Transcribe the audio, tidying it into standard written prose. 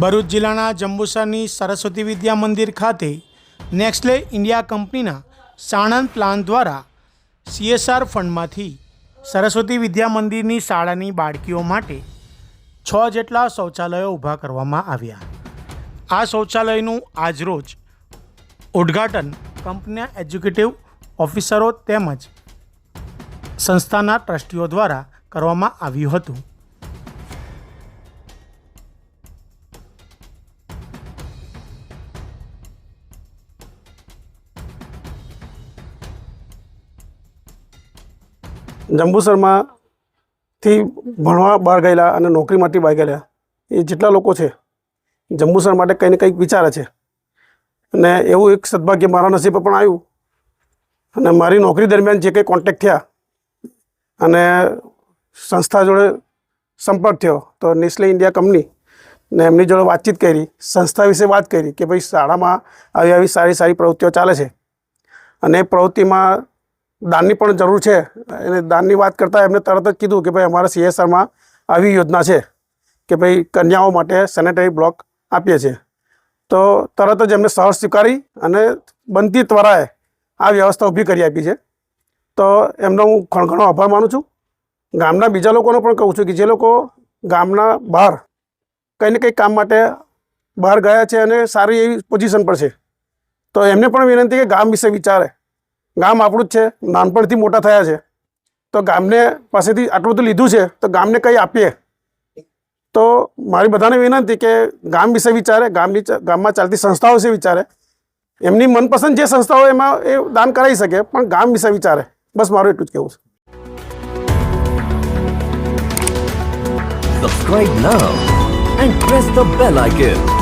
ભરૂચ જિલ્લાના જંબુસરની સરસ્વતી વિદ્યા મંદિર ખાતે Nestle India કંપનીના સાણંદ પ્લાન્ટ દ્વારા CSR ફંડમાંથી સરસ્વતી વિદ્યા મંદિરની શાળાની બાળકીઓ માટે 6 જેટલા શૌચાલયો ઊભા કરવામાં આવ્યા। આ શૌચાલયનું આજરોજ ઉદ્ઘાટન કંપનીના એક્ઝિક્યુટિવ ઓફિસરો તેમજ સંસ્થાના ટ્રસ્ટીઓ દ્વારા કરવામાં આવ્યું હતું। જંબુસરમાંથી ભણવા બહાર ગયેલા અને નોકરી માટે બહાર ગયેલા એ જેટલા લોકો છે જંબુસર માટે કંઈ ને કંઈક વિચારે છે અને એવું એક સદભાગ્ય મારા નસીબે પણ આવ્યું અને મારી નોકરી દરમિયાન જે કંઈ કોન્ટેક્ટ થયા અને સંસ્થા જોડે સંપર્ક થયો તો નેસ્લે ઇન્ડિયા કંપની ને એમની જોડે વાતચીત કરી, સંસ્થા વિશે વાત કરી કે ભાઈ શાળામાં આવી સારી પ્રવૃત્તિઓ ચાલે છે અને એ પ્રવૃત્તિમાં દાનની પણ જરૂર છે। અને દાનની વાત કરતાં એમને તરત જ કીધું કે ભાઈ અમારા CSRમાં આવી યોજના છે કે ભાઈ કન્યાઓ માટે સેનેટરી બ્લોક આપીએ છીએ। તો તરત જ એમને સહર્ષ સ્વીકારી અને બનતી ત્વરાએ આ વ્યવસ્થા ઊભી કરી આપી છે। તો એમનો હું ઘણો આભાર માનું છું। ગામના બીજા લોકોને પણ કહું છું કે જે લોકો ગામના બહાર કંઈ ને કંઈ કામ માટે બહાર ગયા છે અને સારી એવી પોઝિશન પર છે તો એમને પણ વિનંતી કે ગામ વિશે વિચારે। ગામ આપણું જ છે, નાનપણથી મોટા થયા છે તો ગામને પાસેથી આટલું બધું લીધું છે તો ગામને કંઈ આપીએ। તો મારી બધાને વિનંતી કે ગામ વિશે વિચારે, ગામમાં ચાલતી સંસ્થાઓ વિશે વિચારે। એમની મનપસંદ જે સંસ્થાઓ એમાં એ દાન કરાવી શકે પણ ગામ વિશે વિચારે। બસ મારું એટલું જ કહેવું છે। Subscribe now and press the bell icon.